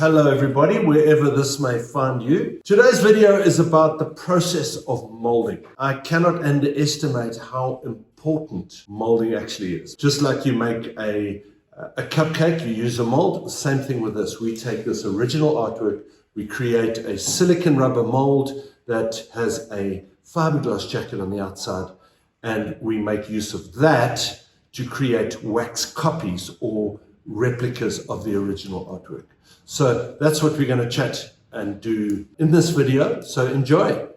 Hello everybody, wherever this may find you. Today's video is about the process of molding. I cannot underestimate how important molding actually is. Just like you make a cupcake, you use a mold, same thing with this. We take this original artwork, we create a silicone rubber mold that has a fiberglass jacket on the outside, and we make use of that to create wax copies or replicas of the original artwork. So that's what we're going to chat and do in this video. So enjoy.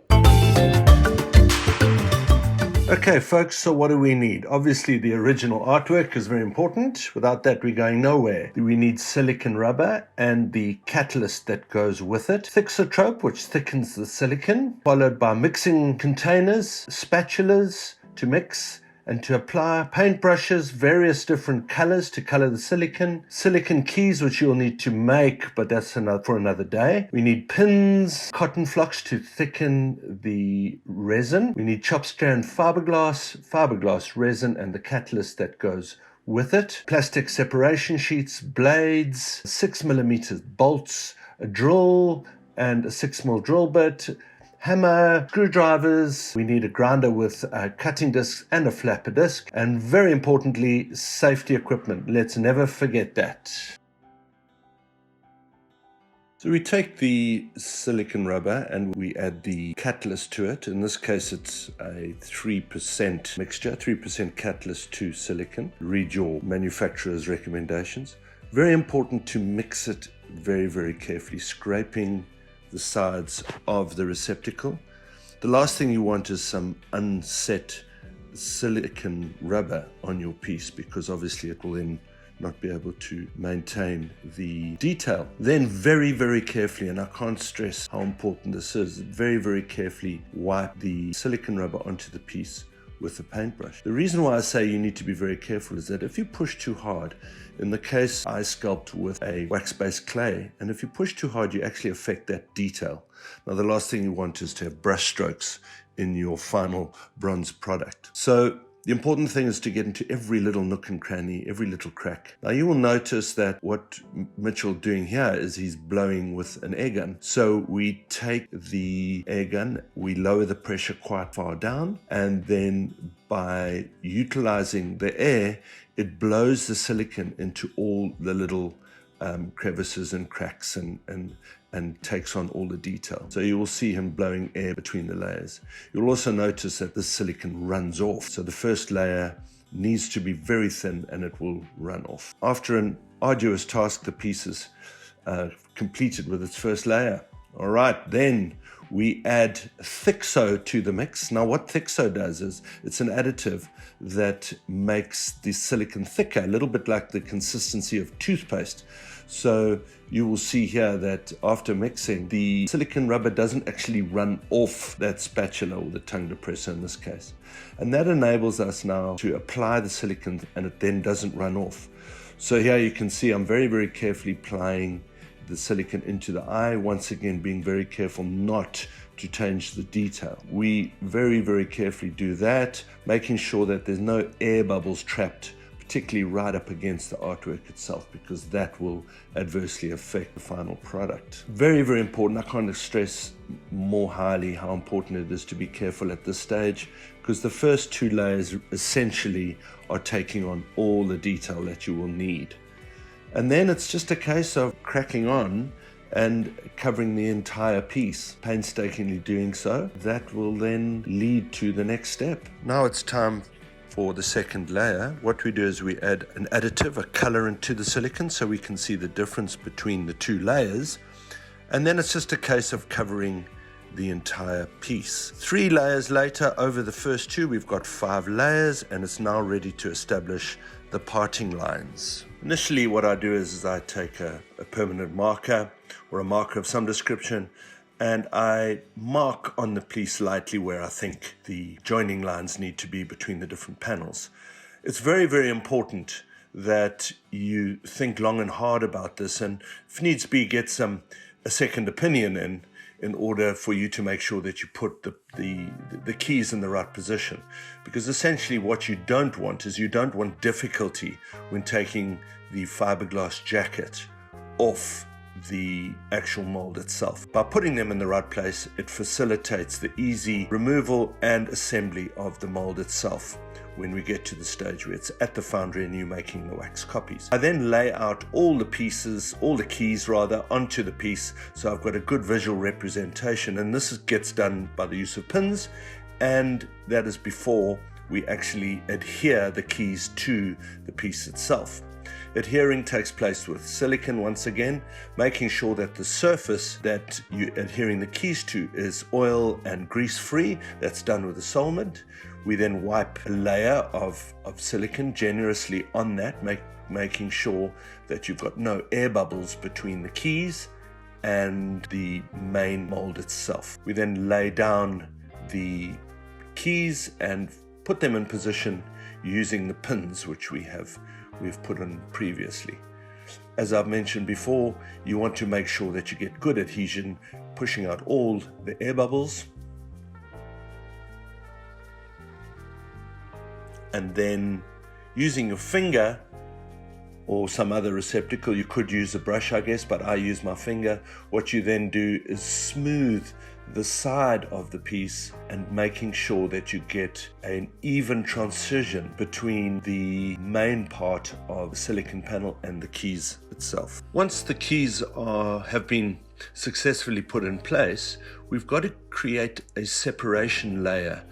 Okay, folks, so what do we need? Obviously, the original artwork is very important. Without that, we're going nowhere. We need silicone rubber and the catalyst that goes with it. Thixo, which thickens the silicone, followed by mixing containers, spatulas to mix and to apply, paintbrushes, various different colors to color the silicone keys, which you'll need to make, but that's for another day. We need pins, cotton flocks to thicken the resin. We need chop strand fiberglass resin, and the catalyst that goes with it. Plastic separation sheets, blades, 6mm bolts, a drill and a 6mm drill bit, hammer, screwdrivers. We need a grinder with cutting discs and a flapper disc, and very importantly, safety equipment. Let's never forget that. So we take the silicone rubber and we add the catalyst to it. In this case, it's a 3% mixture, 3% catalyst to silicone. Read your manufacturer's recommendations. Very important to mix it very, very carefully, scraping the sides of the receptacle. The last thing you want is some unset silicone rubber on your piece, because obviously it will then not be able to maintain the detail. Then very, very carefully, and I can't stress how important this is, very, very carefully wipe the silicone rubber onto the piece with a paintbrush. The reason why I say you need to be very careful is that if you push too hard, in the case I sculpt with a wax-based clay, and if you push too hard, you actually affect that detail. Now, the last thing you want is to have brush strokes in your final bronze product. So the important thing is to get into every little nook and cranny, every little crack. Now, you will notice that what Mitchell doing here is he's blowing with an air gun. So we take the air gun, we lower the pressure quite far down, and then by utilizing the air, it blows the silicone into all the little crevices and cracks and takes on all the detail. So you will see him blowing air between the layers. You'll also notice that the silicone runs off. So the first layer needs to be very thin and it will run off. After an arduous task, the piece is completed with its first layer. All right, then we add Thixo to the mix. Now, what Thixo does is it's an additive that makes the silicone thicker, a little bit like the consistency of toothpaste. So you will see here that after mixing, the silicone rubber doesn't actually run off that spatula or the tongue depressor in this case. And that enables us now to apply the silicone and it then doesn't run off. So here you can see I'm very, very carefully applying the silicone into the eye, once again being very careful not to change the detail. We very, very carefully do that, making sure that there's no air bubbles trapped, particularly right up against the artwork itself, because that will adversely affect the final product. Very, very important. I can't stress more highly how important it is to be careful at this stage, because the first two layers essentially are taking on all the detail that you will need. And then it's just a case of cracking on and covering the entire piece, painstakingly doing so. That will then lead to the next step. Now it's time for the second layer. What we do is we add an additive, a colorant to the silicone, so we can see the difference between the two layers. And then it's just a case of covering the entire piece. 3 layers later, over the first 2, we've got 5 layers, and it's now ready to establish the parting lines. Initially, what I do is I take a permanent marker or a marker of some description, and I mark on the piece lightly where I think the joining lines need to be between the different panels. It's very, very important that you think long and hard about this, and if needs be, get a second opinion in order for you to make sure that you put the keys in the right position. Because essentially what you don't want is you don't want difficulty when taking the fiberglass jacket off the actual mold itself. By putting them in the right place, it facilitates the easy removal and assembly of the mold itself when we get to the stage where it's at the foundry and you're making the wax copies. I then lay out all the pieces, all the keys rather, onto the piece, so I've got a good visual representation, and this gets done by the use of pins, and that is before we actually adhere the keys to the piece itself. Adhering takes place with silicone once again, making sure that the surface that you're adhering the keys to is oil and grease free. That's done with a solvent. We then wipe a layer of silicone generously on that, making sure that you've got no air bubbles between the keys and the main mold itself. We then lay down the keys and put them in position using the pins which we've put in previously. As I've mentioned before, you want to make sure that you get good adhesion, pushing out all the air bubbles, and then using your finger or some other receptacle. You could use a brush, I guess, but I use my finger. What you then do is smooth the side of the piece and making sure that you get an even transition between the main part of the silicon panel and the keys itself. Once the keys have been successfully put in place, we've got to create a separation layer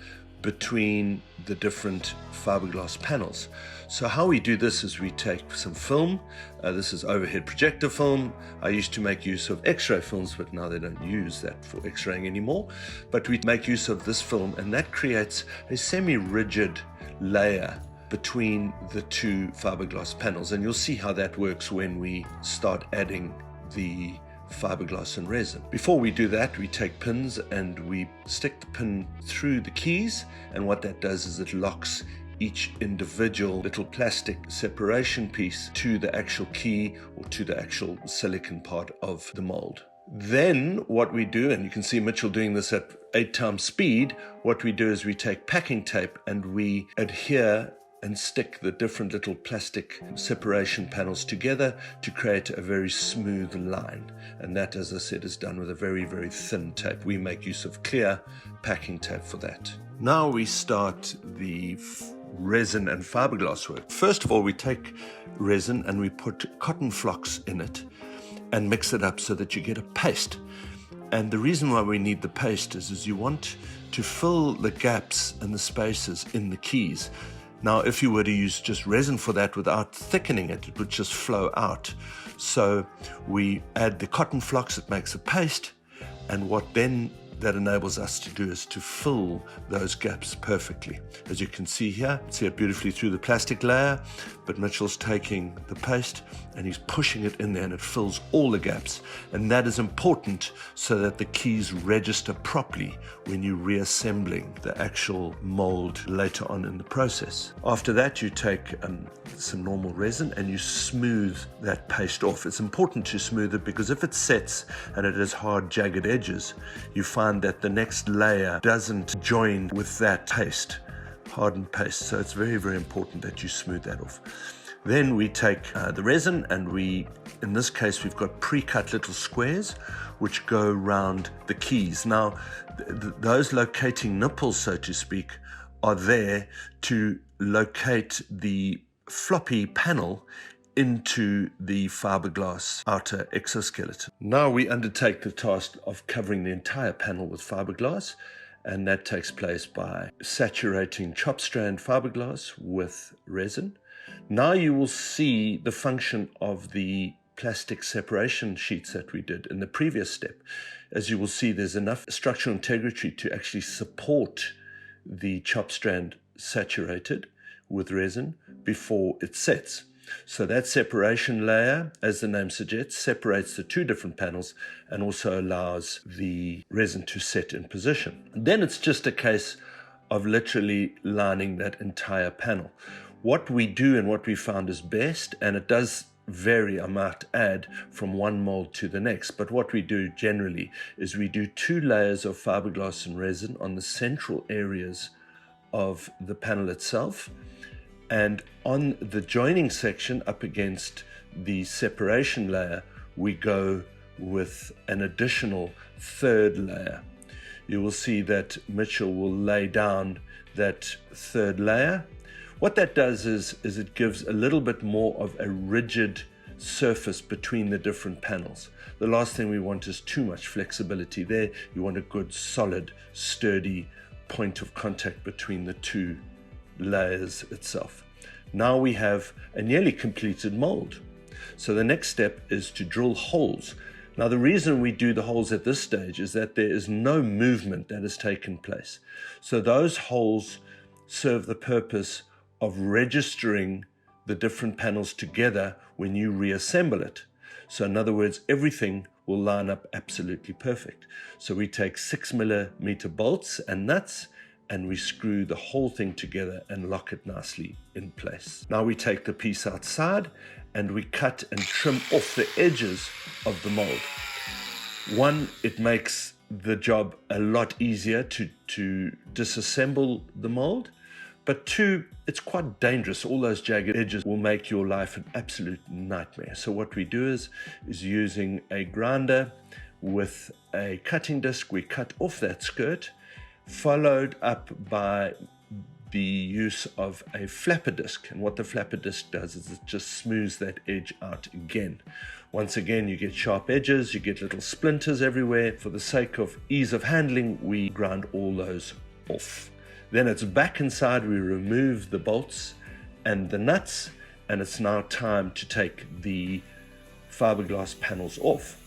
between the different fiberglass panels. So how we do this is we take some film. This is overhead projector film. I used to make use of x-ray films, but now they don't use that for x-raying anymore. But we make use of this film, and that creates a semi-rigid layer between the two fiberglass panels. And you'll see how that works when we start adding the fiberglass and resin. Before we do that, we take pins and we stick the pin through the keys, and what that does is it locks each individual little plastic separation piece to the actual key or to the actual silicon part of the mold. Then what we do, and you can see Mitchell doing this at 8 times speed, what we do is we take packing tape and we adhere and stick the different little plastic separation panels together to create a very smooth line. And that, as I said, is done with a very, very thin tape. We make use of clear packing tape for that. Now we start the resin and fiberglass work. First of all, we take resin and we put cotton flocks in it and mix it up so that you get a paste. And the reason why we need the paste is you want to fill the gaps and the spaces in the keys. Now, if you were to use just resin for that without thickening it, it would just flow out. So we add the cotton flocks, it makes a paste, and what then that enables us to do is to fill those gaps perfectly. As you can see here, see it beautifully through the plastic layer, but Mitchell's taking the paste and he's pushing it in there and it fills all the gaps. And that is important so that the keys register properly when you're reassembling the actual mold later on in the process. After that, you take some normal resin and you smooth that paste off. It's important to smooth it because if it sets and it has hard, jagged edges, you find that the next layer doesn't join with that paste, hardened paste. So it's very, very important that you smooth that off. Then we take the resin and in this case, we've got pre-cut little squares which go around the keys. Now, those locating nipples, so to speak, are there to locate the floppy panel into the fiberglass outer exoskeleton. Now we undertake the task of covering the entire panel with fiberglass, and that takes place by saturating chop strand fiberglass with resin. Now you will see the function of the plastic separation sheets that we did in the previous step. As you will see, there's enough structural integrity to actually support the chop strand saturated with resin before it sets. So that separation layer, as the name suggests, separates the two different panels and also allows the resin to set in position. Then it's just a case of literally lining that entire panel. What we do and what we found is best, and it does vary, I might add, from one mold to the next, but what we do generally is we do 2 layers of fiberglass and resin on the central areas of the panel itself, and on the joining section up against the separation layer we go with an additional third layer. You will see that Mitchell will lay down that third layer. What that does is it gives a little bit more of a rigid surface between the different panels. The last thing we want is too much flexibility there. You want a good, solid, sturdy point of contact between the two layers itself. Now we have a nearly completed mold. So the next step is to drill holes. Now the reason we do the holes at this stage is that there is no movement that has taken place. So those holes serve the purpose of registering the different panels together when you reassemble it. So in other words, everything will line up absolutely perfect. So we take 6mm bolts and nuts and we screw the whole thing together and lock it nicely in place. Now we take the piece outside and we cut and trim off the edges of the mold. One, it makes the job a lot easier to disassemble the mold, but two, it's quite dangerous. All those jagged edges will make your life an absolute nightmare. So what we do is using a grinder with a cutting disc, we cut off that skirt, followed up by the use of a flapper disc. And what the flapper disc does is it just smooths that edge out again. Once again, you get sharp edges, you get little splinters everywhere. For the sake of ease of handling, we grind all those off. Then it's back inside, we remove the bolts and the nuts, and it's now time to take the fiberglass panels off.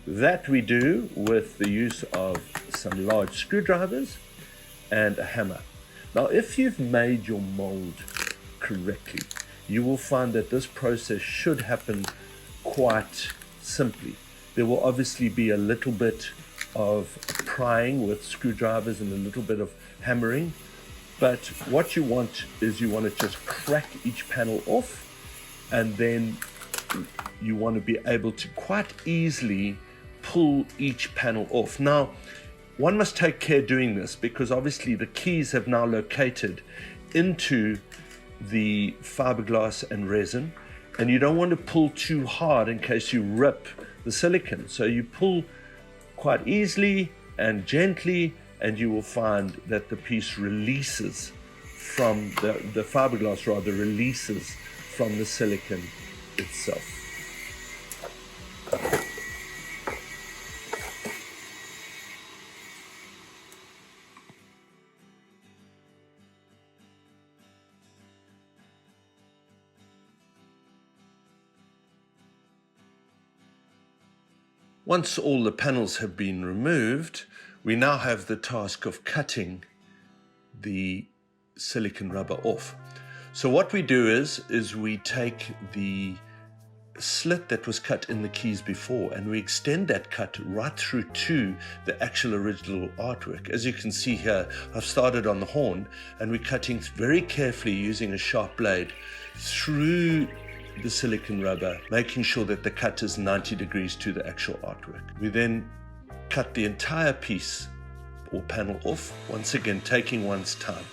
That we do with the use of some large screwdrivers and a hammer. Now, if you've made your mold correctly, you will find that this process should happen quite simply. There will obviously be a little bit of prying with screwdrivers and a little bit of hammering, but what you want is you want to just crack each panel off, and then you want to be able to quite easily pull each panel off. Now, one must take care doing this because obviously the keys have now located into the fiberglass and resin, and you don't want to pull too hard in case you rip the silicone. So you pull quite easily and gently, and you will find that the piece releases from the fiberglass rather releases from the silicone itself. Once all the panels have been removed, we now have the task of cutting the silicone rubber off. So what we do is we take the slit that was cut in the keys before and we extend that cut right through to the actual original artwork. As you can see here, I've started on the horn and we're cutting very carefully using a sharp blade through the silicone rubber, making sure that the cut is 90 degrees to the actual artwork. We then cut the entire piece or panel off, once again taking one's time.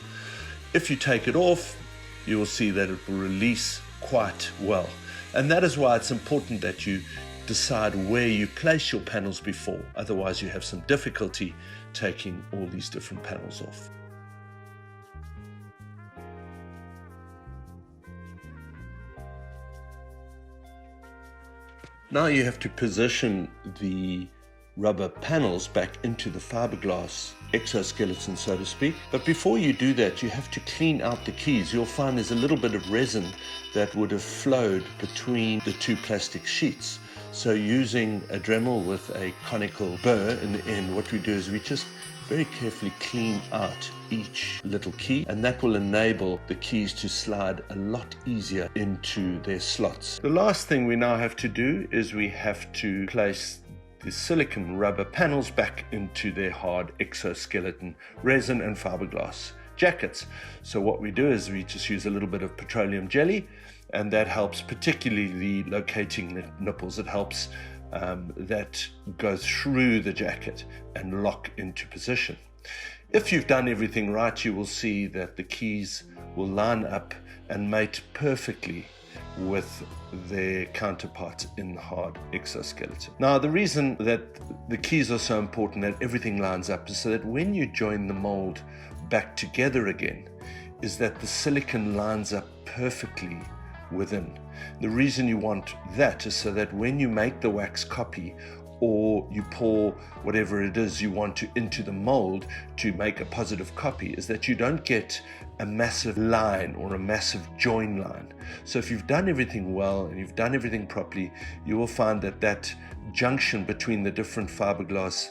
If you take it off, you will see that it will release quite well. And that is why it's important that you decide where you place your panels before, otherwise you have some difficulty taking all these different panels off. Now you have to position the rubber panels back into the fiberglass exoskeleton, so to speak. But before you do that, you have to clean out the keys. You'll find there's a little bit of resin that would have flowed between the two plastic sheets. So using a Dremel with a conical burr in the end, what we do is we just very carefully clean out each little key, and that will enable the keys to slide a lot easier into their slots. The last thing we now have to do is we have to place the silicone rubber panels back into their hard exoskeleton resin and fiberglass jackets. So what we do is we just use a little bit of petroleum jelly, and that helps, particularly the locating the nipples. It helps that go through the jacket and lock into position. If you've done everything right, you will see that the keys will line up and mate perfectly with their counterparts in the hard exoskeleton. Now, the reason that the keys are so important, that everything lines up, is so that when you join the mold back together again, is that the silicon lines up perfectly within. The reason you want that is so that when you make the wax copy, or you pour whatever it is you want to into the mold to make a positive copy, is that you don't get a massive line or a massive join line. So if you've done everything well and you've done everything properly, you will find that that junction between the different fiberglass,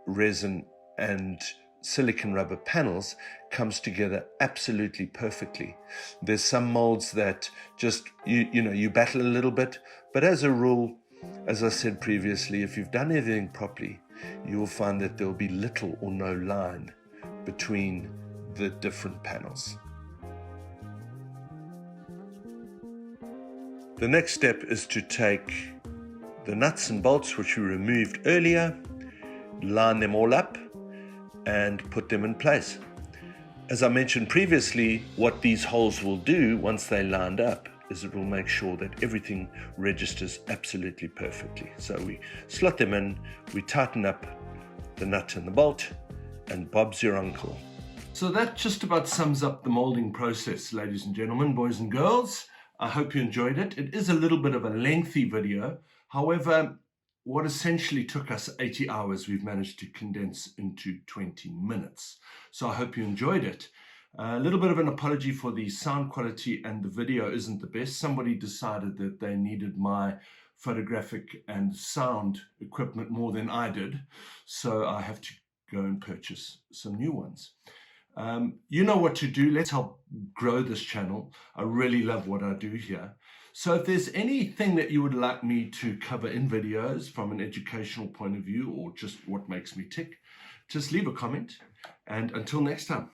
resin and silicone rubber panels comes together absolutely perfectly. There's some molds that just you battle a little bit, but as a rule, as I said previously, if you've done everything properly, you will find that there will be little or no line between the different panels. The next step is to take the nuts and bolts which we removed earlier, line them all up and put them in place. As I mentioned previously, what these holes will do once they're lined up is it will make sure that everything registers absolutely perfectly. So we slot them in, we tighten up the nut and the bolt, and Bob's your uncle. So that just about sums up the molding process, ladies and gentlemen, boys and girls. I hope you enjoyed it. It is a little bit of a lengthy video. However, what essentially took us 80 hours, we've managed to condense into 20 minutes. So I hope you enjoyed it. A little bit of an apology for the sound quality, and the video isn't the best. Somebody decided that they needed my photographic and sound equipment more than I did, so I have to go and purchase some new ones. You know what to do. Let's help grow this channel. I really love what I do here. So if there's anything that you would like me to cover in videos from an educational point of view, or just what makes me tick, just leave a comment. And until next time.